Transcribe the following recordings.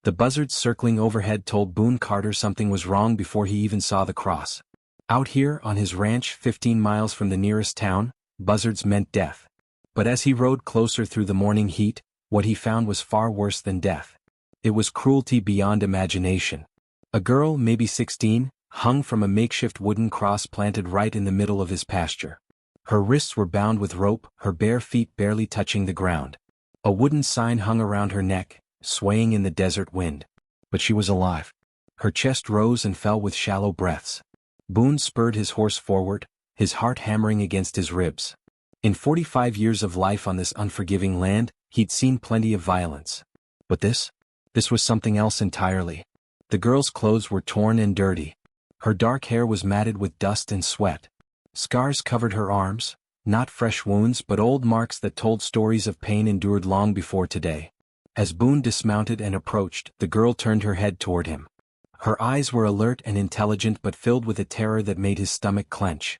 The buzzards circling overhead told Boone Carter something was wrong before he even saw the cross. Out here, on his ranch 15 miles from the nearest town, buzzards meant death. But as he rode closer through the morning heat, what he found was far worse than death. It was cruelty beyond imagination. A girl, maybe 16, hung from a makeshift wooden cross planted right in the middle of his pasture. Her wrists were bound with rope, her bare feet barely touching the ground. A wooden sign hung around her neck, swaying in the desert wind. But she was alive. Her chest rose and fell with shallow breaths. Boone spurred his horse forward, his heart hammering against his ribs. In 45 years of life on this unforgiving land, he'd seen plenty of violence. But this was something else entirely. The girl's clothes were torn and dirty. Her dark hair was matted with dust and sweat. Scars covered her arms, not fresh wounds but old marks that told stories of pain endured long before today. As Boone dismounted and approached, the girl turned her head toward him. Her eyes were alert and intelligent but filled with a terror that made his stomach clench.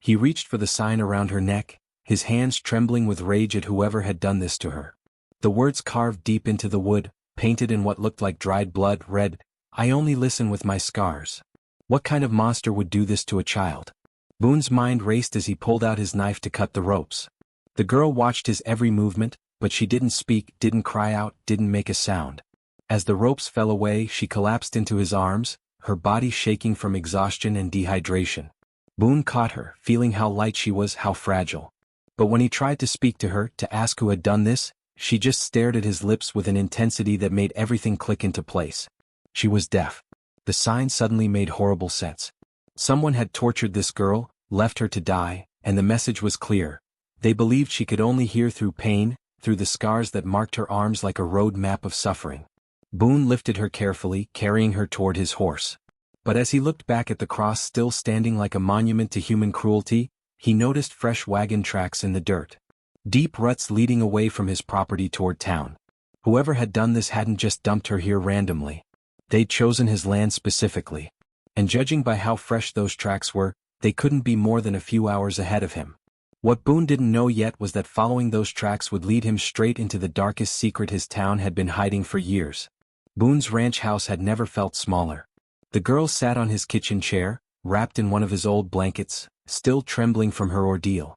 He reached for the sign around her neck, his hands trembling with rage at whoever had done this to her. The words carved deep into the wood, painted in what looked like dried blood, read, "I only listen with my scars." What kind of monster would do this to a child? Boone's mind raced as he pulled out his knife to cut the ropes. The girl watched his every movement, but she didn't speak, didn't cry out, didn't make a sound. As the ropes fell away, she collapsed into his arms, her body shaking from exhaustion and dehydration. Boone caught her, feeling how light she was, how fragile. But when he tried to speak to her, to ask who had done this, she just stared at his lips with an intensity that made everything click into place. She was deaf. The sign suddenly made horrible sense. Someone had tortured this girl, left her to die, and the message was clear. They believed she could only hear through pain, through the scars that marked her arms like a road map of suffering. Boone lifted her carefully, carrying her toward his horse. But as he looked back at the cross still standing like a monument to human cruelty, he noticed fresh wagon tracks in the dirt. Deep ruts leading away from his property toward town. Whoever had done this hadn't just dumped her here randomly. They'd chosen his land specifically. And judging by how fresh those tracks were, they couldn't be more than a few hours ahead of him. What Boone didn't know yet was that following those tracks would lead him straight into the darkest secret his town had been hiding for years. Boone's ranch house had never felt smaller. The girl sat on his kitchen chair, wrapped in one of his old blankets, still trembling from her ordeal.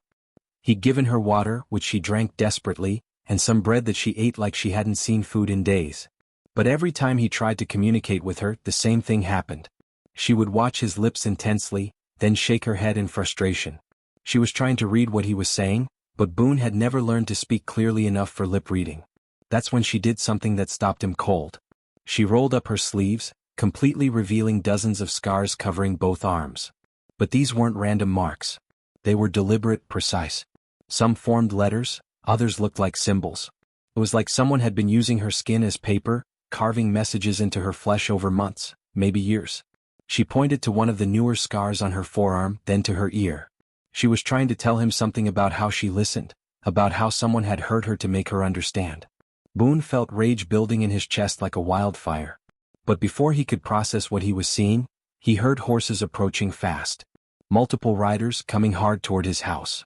He'd given her water, which she drank desperately, and some bread that she ate like she hadn't seen food in days. But every time he tried to communicate with her, the same thing happened. She would watch his lips intensely, then shake her head in frustration. She was trying to read what he was saying, but Boone had never learned to speak clearly enough for lip reading. That's when she did something that stopped him cold. She rolled up her sleeves, completely revealing dozens of scars covering both arms. But these weren't random marks. They were deliberate, precise. Some formed letters, others looked like symbols. It was like someone had been using her skin as paper, carving messages into her flesh over months, maybe years. She pointed to one of the newer scars on her forearm, then to her ear. She was trying to tell him something about how she listened, about how someone had hurt her to make her understand. Boone felt rage building in his chest like a wildfire. But before he could process what he was seeing, he heard horses approaching fast. Multiple riders coming hard toward his house.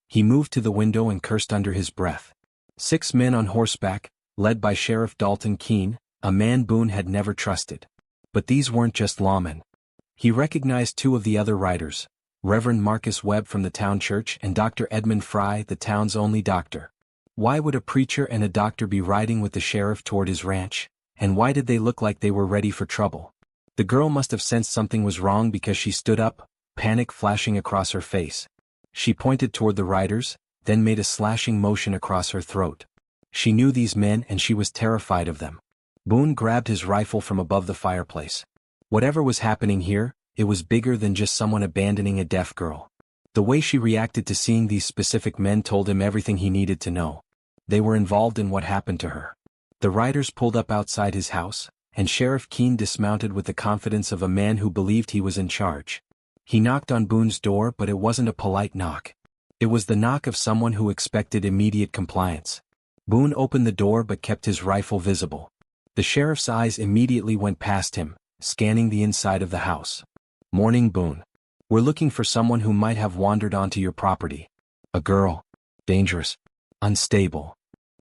He moved to the window and cursed under his breath. 6 men on horseback, led by Sheriff Dalton Keene, a man Boone had never trusted. But these weren't just lawmen. He recognized 2 of the other riders, Reverend Marcus Webb from the town church and Dr. Edmund Fry, the town's only doctor. Why would a preacher and a doctor be riding with the sheriff toward his ranch? And why did they look like they were ready for trouble? The girl must have sensed something was wrong because she stood up, panic flashing across her face. She pointed toward the riders, then made a slashing motion across her throat. She knew these men and she was terrified of them. Boone grabbed his rifle from above the fireplace. Whatever was happening here, it was bigger than just someone abandoning a deaf girl. The way she reacted to seeing these specific men told him everything he needed to know. They were involved in what happened to her. The riders pulled up outside his house, and Sheriff Keene dismounted with the confidence of a man who believed he was in charge. He knocked on Boone's door, but it wasn't a polite knock. It was the knock of someone who expected immediate compliance. Boone opened the door but kept his rifle visible. The sheriff's eyes immediately went past him, scanning the inside of the house. "Morning, Boone. We're looking for someone who might have wandered onto your property. A girl. Dangerous. Unstable."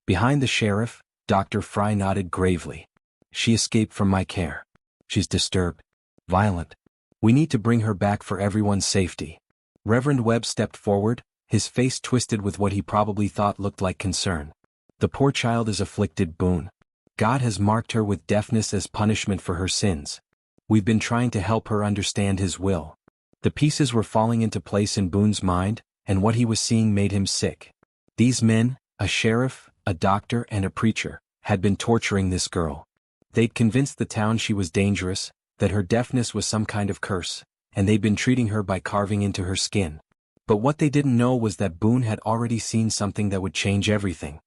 Behind the sheriff, Dr. Fry nodded gravely. She escaped from my care. She's disturbed. Violent. We need to bring her back for everyone's safety. Reverend Webb stepped forward, his face twisted with what he probably thought looked like concern. The poor child is afflicted, Boone. God has marked her with deafness as punishment for her sins. We've been trying to help her understand His will. The pieces were falling into place in Boone's mind, and what he was seeing made him sick. These men, a sheriff, a doctor, and a preacher, had been torturing this girl. They'd convinced the town she was dangerous, that her deafness was some kind of curse, and they'd been treating her by carving into her skin. But what they didn't know was that Boone had already seen something that would change everything.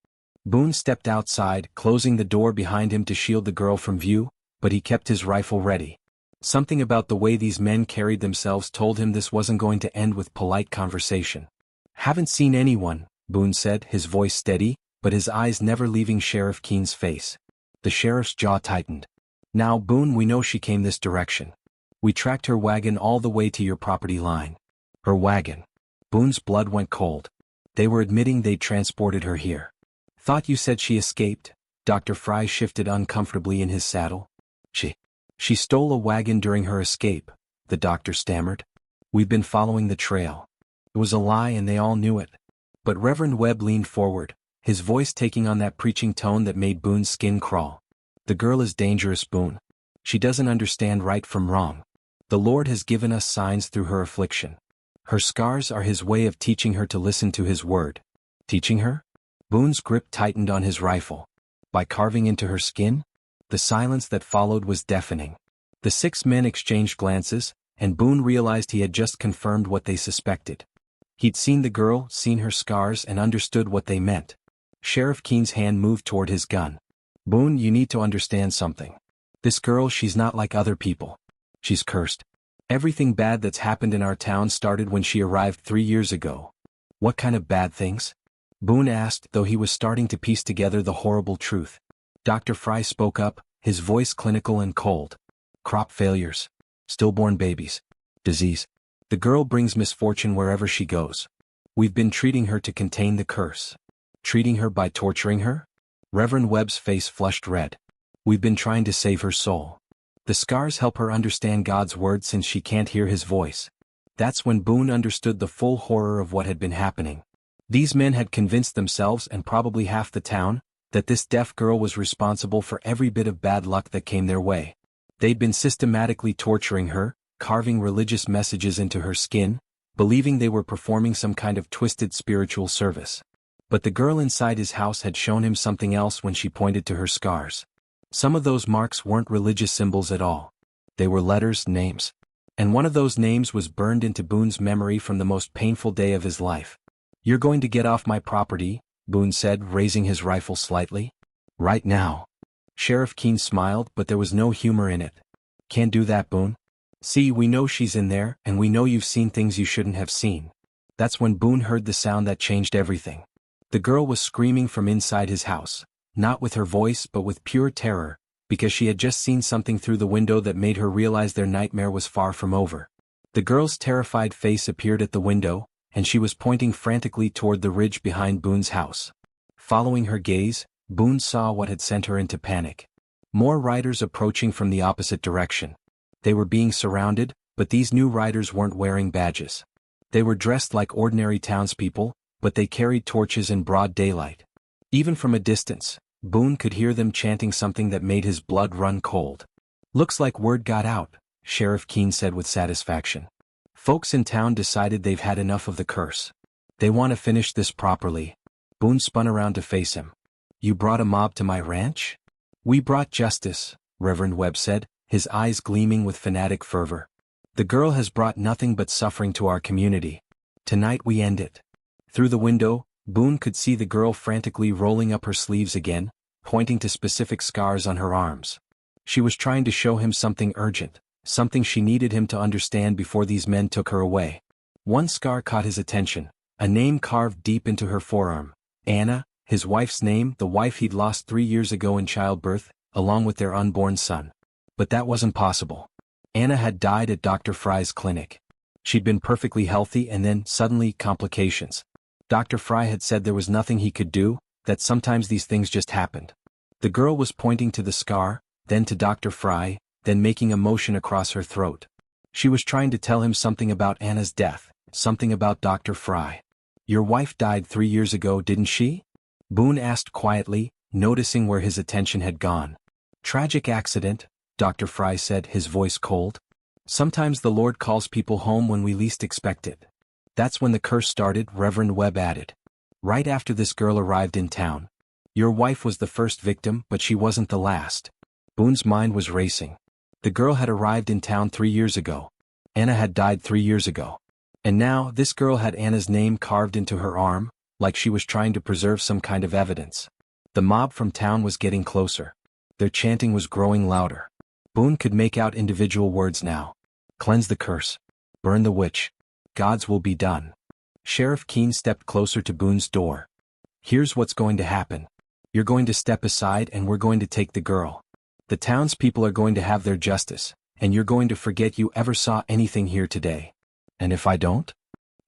Boone stepped outside, closing the door behind him to shield the girl from view, but he kept his rifle ready. Something about the way these men carried themselves told him this wasn't going to end with polite conversation. "Haven't seen anyone," Boone said, his voice steady, but his eyes never leaving Sheriff Keene's face. The sheriff's jaw tightened. "Now, Boone, we know she came this direction. We tracked her wagon all the way to your property line." "Her wagon?" Boone's blood went cold. They were admitting they'd transported her here. "Thought you said she escaped?" Dr. Fry shifted uncomfortably in his saddle. She stole a wagon during her escape," the doctor stammered. "We've been following the trail." It was a lie and they all knew it. But Reverend Webb leaned forward, his voice taking on that preaching tone that made Boone's skin crawl. "The girl is dangerous, Boone. She doesn't understand right from wrong. The Lord has given us signs through her affliction. Her scars are His way of teaching her to listen to His word." "Teaching her?" Boone's grip tightened on his rifle. "By carving into her skin?" The silence that followed was deafening. The 6 men exchanged glances, and Boone realized he had just confirmed what they suspected. He'd seen the girl, seen her scars, and understood what they meant. Sheriff Keene's hand moved toward his gun. "Boone, you need to understand something. This girl, she's not like other people. She's cursed. Everything bad that's happened in our town started when she arrived 3 years ago." "What kind of bad things?" Boone asked, though he was starting to piece together the horrible truth. Dr. Fry spoke up, his voice clinical and cold. "Crop failures. Stillborn babies. Disease. The girl brings misfortune wherever she goes. We've been treating her to contain the curse." "Treating her by torturing her?" Reverend Webb's face flushed red. "We've been trying to save her soul. The scars help her understand God's word since she can't hear His voice." That's when Boone understood the full horror of what had been happening. These men had convinced themselves, and probably half the town, that this deaf girl was responsible for every bit of bad luck that came their way. They'd been systematically torturing her, carving religious messages into her skin, believing they were performing some kind of twisted spiritual service. But the girl inside his house had shown him something else when she pointed to her scars. Some of those marks weren't religious symbols at all. They were letters, names. And one of those names was burned into Boone's memory from the most painful day of his life. "You're going to get off my property," Boone said, raising his rifle slightly. "Right now." Sheriff Keene smiled, but there was no humor in it. "Can't do that, Boone. See, we know she's in there, and we know you've seen things you shouldn't have seen." That's when Boone heard the sound that changed everything. The girl was screaming from inside his house, not with her voice but with pure terror, because she had just seen something through the window that made her realize their nightmare was far from over. The girl's terrified face appeared at the window, and she was pointing frantically toward the ridge behind Boone's house. Following her gaze, Boone saw what had sent her into panic. More riders approaching from the opposite direction. They were being surrounded, but these new riders weren't wearing badges. They were dressed like ordinary townspeople, but they carried torches in broad daylight. Even from a distance, Boone could hear them chanting something that made his blood run cold. "Looks like word got out," Sheriff Keene said with satisfaction. "Folks in town decided they've had enough of the curse. They want to finish this properly." Boone spun around to face him. "You brought a mob to my ranch?" "We brought justice," Reverend Webb said, his eyes gleaming with fanatic fervor. "The girl has brought nothing but suffering to our community. Tonight we end it." Through the window, Boone could see the girl frantically rolling up her sleeves again, pointing to specific scars on her arms. She was trying to show him something urgent, something she needed him to understand before these men took her away. One scar caught his attention, a name carved deep into her forearm. Anna, his wife's name, the wife he'd lost 3 years ago in childbirth, along with their unborn son. But that wasn't possible. Anna had died at Dr. Fry's clinic. She'd been perfectly healthy and then, suddenly, complications. Dr. Fry had said there was nothing he could do, that sometimes these things just happened. The girl was pointing to the scar, then to Dr. Fry, then making a motion across her throat. She was trying to tell him something about Anna's death, something about Dr. Fry. "Your wife died 3 years ago, didn't she?" Boone asked quietly, noticing where his attention had gone. "Tragic accident," Dr. Fry said, his voice cold. "Sometimes the Lord calls people home when we least expect it." "That's when the curse started," Reverend Webb added. "Right after this girl arrived in town. Your wife was the first victim, but she wasn't the last." Boone's mind was racing. The girl had arrived in town 3 years ago. Anna had died 3 years ago. And now, this girl had Anna's name carved into her arm, like she was trying to preserve some kind of evidence. The mob from town was getting closer. Their chanting was growing louder. Boone could make out individual words now. "Cleanse the curse. Burn the witch. God's will be done." Sheriff Keene stepped closer to Boone's door. "Here's what's going to happen. You're going to step aside and we're going to take the girl. The townspeople are going to have their justice, and you're going to forget you ever saw anything here today." "And if I don't?"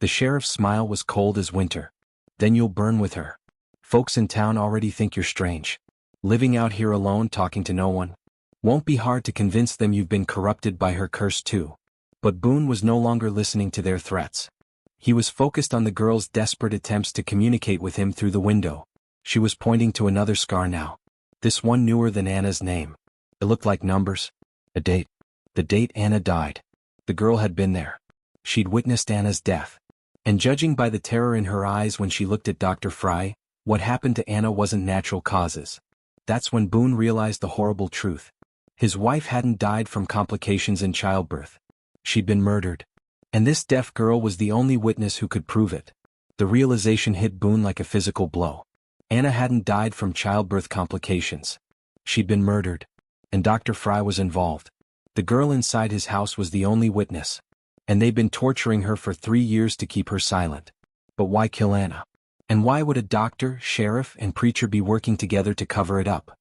The sheriff's smile was cold as winter. "Then you'll burn with her. Folks in town already think you're strange. Living out here alone talking to no one. Won't be hard to convince them you've been corrupted by her curse too." But Boone was no longer listening to their threats. He was focused on the girl's desperate attempts to communicate with him through the window. She was pointing to another scar now. This one newer than Anna's name. It looked like numbers. A date. The date Anna died. The girl had been there. She'd witnessed Anna's death. And judging by the terror in her eyes when she looked at Dr. Fry, what happened to Anna wasn't natural causes. That's when Boone realized the horrible truth. His wife hadn't died from complications in childbirth. She'd been murdered. And this deaf girl was the only witness who could prove it. The realization hit Boone like a physical blow. Anna hadn't died from childbirth complications. She'd been murdered. And Dr. Fry was involved. The girl inside his house was the only witness. And they'd been torturing her for 3 years to keep her silent. But why kill Anna? And why would a doctor, sheriff, and preacher be working together to cover it up?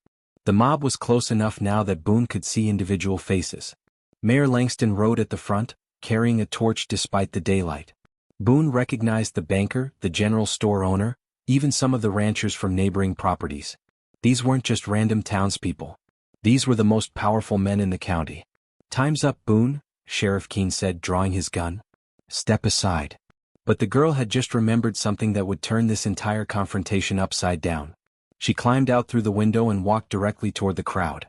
The mob was close enough now that Boone could see individual faces. Mayor Langston rode at the front, carrying a torch despite the daylight. Boone recognized the banker, the general store owner, even some of the ranchers from neighboring properties. These weren't just random townspeople. These were the most powerful men in the county. "Time's up, Boone," Sheriff Keene said, drawing his gun. "Step aside." But the girl had just remembered something that would turn this entire confrontation upside down. She climbed out through the window and walked directly toward the crowd.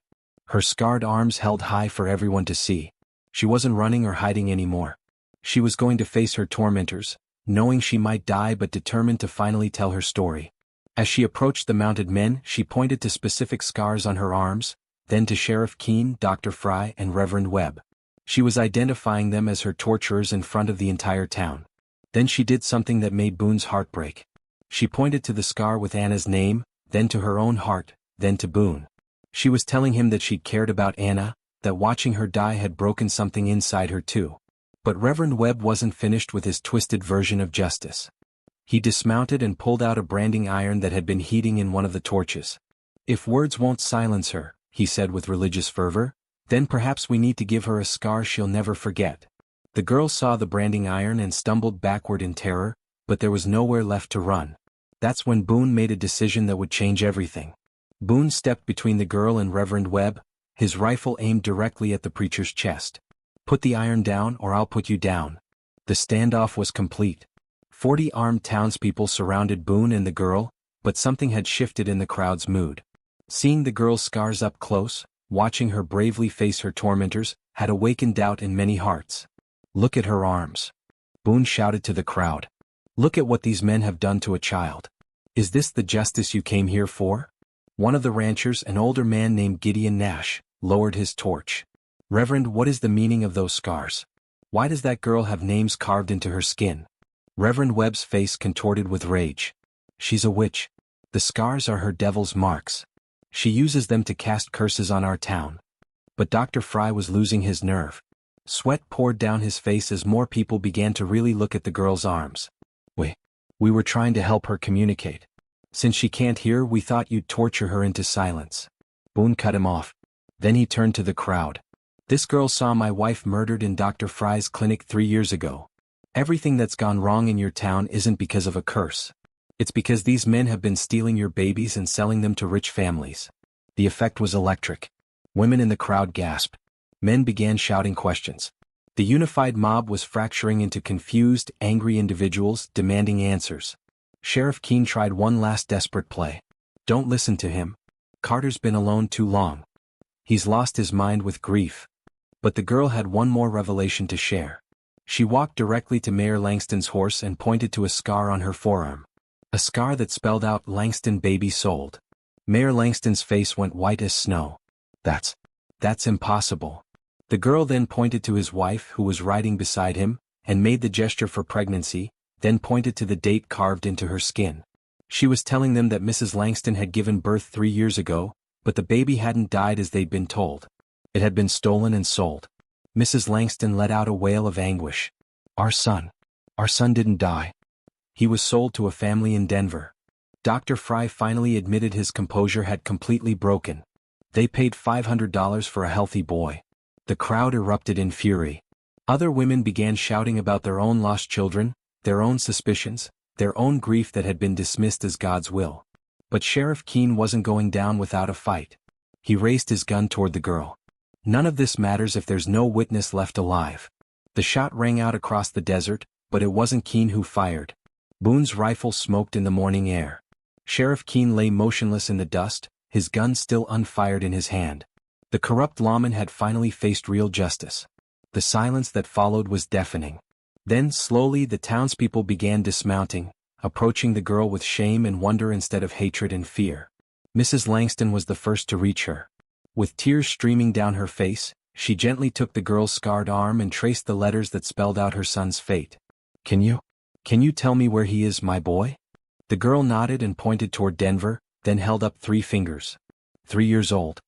Her scarred arms held high for everyone to see. She wasn't running or hiding anymore. She was going to face her tormentors, knowing she might die but determined to finally tell her story. As she approached the mounted men, she pointed to specific scars on her arms, then to Sheriff Keene, Dr. Fry, and Reverend Webb. She was identifying them as her torturers in front of the entire town. Then she did something that made Boone's heart break. She pointed to the scar with Anna's name, then to her own heart, then to Boone. She was telling him that she'd cared about Anna, that watching her die had broken something inside her too. But Reverend Webb wasn't finished with his twisted version of justice. He dismounted and pulled out a branding iron that had been heating in one of the torches. "If words won't silence her," he said with religious fervor, "then perhaps we need to give her a scar she'll never forget." The girl saw the branding iron and stumbled backward in terror, but there was nowhere left to run. That's when Boone made a decision that would change everything. Boone stepped between the girl and Reverend Webb, his rifle aimed directly at the preacher's chest. "Put the iron down or I'll put you down." The standoff was complete. 40 armed townspeople surrounded Boone and the girl, but something had shifted in the crowd's mood. Seeing the girl's scars up close, watching her bravely face her tormentors, had awakened doubt in many hearts. "Look at her arms," Boone shouted to the crowd. "Look at what these men have done to a child. Is this the justice you came here for?" One of the ranchers, an older man named Gideon Nash, lowered his torch. "Reverend, what is the meaning of those scars? Why does that girl have names carved into her skin?" Reverend Webb's face contorted with rage. "She's a witch. The scars are her devil's marks. She uses them to cast curses on our town." But Dr. Fry was losing his nerve. Sweat poured down his face as more people began to really look at the girl's arms. We were trying to help her communicate. Since she can't hear, we thought you'd torture her into silence." Boone cut him off. Then he turned to the crowd. "This girl saw my wife murdered in Dr. Fry's clinic 3 years ago. Everything that's gone wrong in your town isn't because of a curse. It's because these men have been stealing your babies and selling them to rich families." The effect was electric. Women in the crowd gasped. Men began shouting questions. The unified mob was fracturing into confused, angry individuals demanding answers. Sheriff Keene tried one last desperate play. Don't listen to him. Carter's been alone too long. He's lost his mind with grief. But the girl had one more revelation to share. She walked directly to Mayor Langston's horse and pointed to a scar on her forearm. A scar that spelled out Langston baby sold. Mayor Langston's face went white as snow. That's impossible. The girl then pointed to his wife who was riding beside him, and made the gesture for pregnancy, then pointed to the date carved into her skin. She was telling them that Mrs. Langston had given birth 3 years ago, but the baby hadn't died as they'd been told. It had been stolen and sold. Mrs. Langston let out a wail of anguish. Our son didn't die. He was sold to a family in Denver. Dr. Fry finally admitted his composure had completely broken. They paid $500 for a healthy boy. The crowd erupted in fury. Other women began shouting about their own lost children, their own suspicions, their own grief that had been dismissed as God's will. But Sheriff Keene wasn't going down without a fight. He raised his gun toward the girl. None of this matters if there's no witness left alive. The shot rang out across the desert, but it wasn't Keene who fired. Boone's rifle smoked in the morning air. Sheriff Keene lay motionless in the dust, his gun still unfired in his hand. The corrupt lawman had finally faced real justice. The silence that followed was deafening. Then slowly the townspeople began dismounting, approaching the girl with shame and wonder instead of hatred and fear. Mrs. Langston was the first to reach her. With tears streaming down her face, she gently took the girl's scarred arm and traced the letters that spelled out her son's fate. Can you tell me where he is, my boy? The girl nodded and pointed toward Denver, then held up 3 fingers. 3 years old.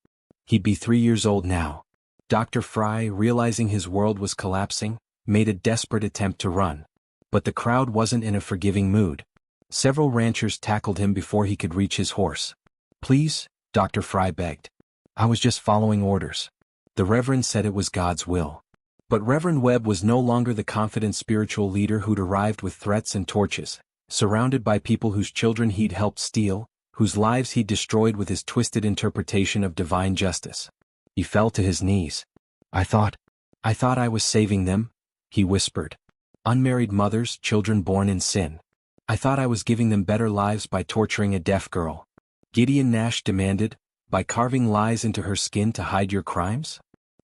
He'd be 3 years old now. Dr. Fry, realizing his world was collapsing, made a desperate attempt to run. But the crowd wasn't in a forgiving mood. Several ranchers tackled him before he could reach his horse. Please, Dr. Fry begged. I was just following orders. The Reverend said it was God's will. But Reverend Webb was no longer the confident spiritual leader who'd arrived with threats and torches, surrounded by people whose children he'd helped steal, whose lives he'd destroyed with his twisted interpretation of divine justice. He fell to his knees. I thought I was saving them, he whispered. Unmarried mothers, children born in sin. I thought I was giving them better lives by torturing a deaf girl. Gideon Nash demanded, by carving lies into her skin to hide your crimes?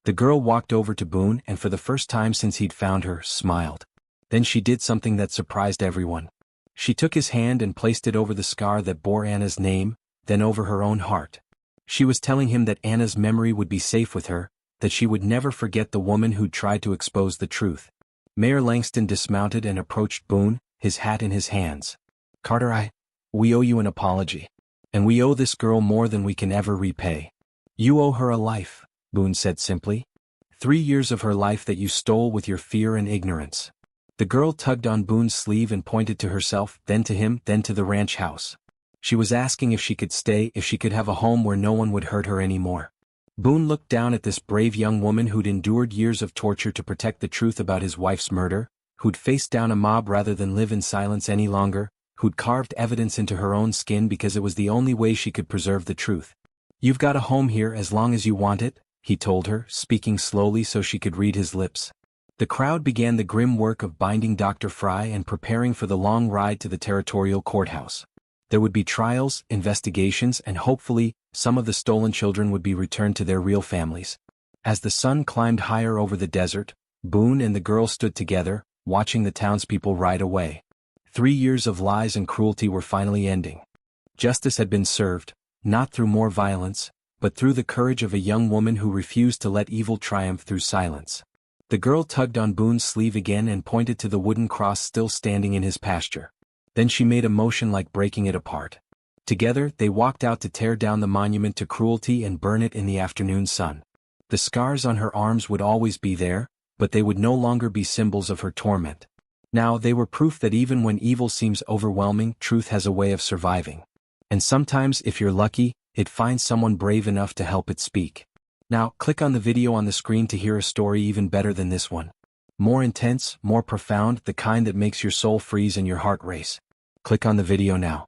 The girl walked over to Boone and for the first time since he'd found her, smiled. Then she did something that surprised everyone. She took his hand and placed it over the scar that bore Anna's name, then over her own heart. She was telling him that Anna's memory would be safe with her, that she would never forget the woman who'd tried to expose the truth. Mayor Langston dismounted and approached Boone, his hat in his hands. Carter, we owe you an apology. And we owe this girl more than we can ever repay. You owe her a life, Boone said simply. 3 years of her life that you stole with your fear and ignorance. The girl tugged on Boone's sleeve and pointed to herself, then to him, then to the ranch house. She was asking if she could stay, if she could have a home where no one would hurt her anymore. Boone looked down at this brave young woman who'd endured years of torture to protect the truth about his wife's murder, who'd faced down a mob rather than live in silence any longer, who'd carved evidence into her own skin because it was the only way she could preserve the truth. You've got a home here as long as you want it, he told her, speaking slowly so she could read his lips. The crowd began the grim work of binding Dr. Fry and preparing for the long ride to the territorial courthouse. There would be trials, investigations, and hopefully, some of the stolen children would be returned to their real families. As the sun climbed higher over the desert, Boone and the girl stood together, watching the townspeople ride away. 3 years of lies and cruelty were finally ending. Justice had been served, not through more violence, but through the courage of a young woman who refused to let evil triumph through silence. The girl tugged on Boone's sleeve again and pointed to the wooden cross still standing in his pasture. Then she made a motion like breaking it apart. Together, they walked out to tear down the monument to cruelty and burn it in the afternoon sun. The scars on her arms would always be there, but they would no longer be symbols of her torment. Now they were proof that even when evil seems overwhelming, truth has a way of surviving. And sometimes, if you're lucky, it finds someone brave enough to help it speak. Now, click on the video on the screen to hear a story even better than this one. More intense, more profound, the kind that makes your soul freeze and your heart race. Click on the video now.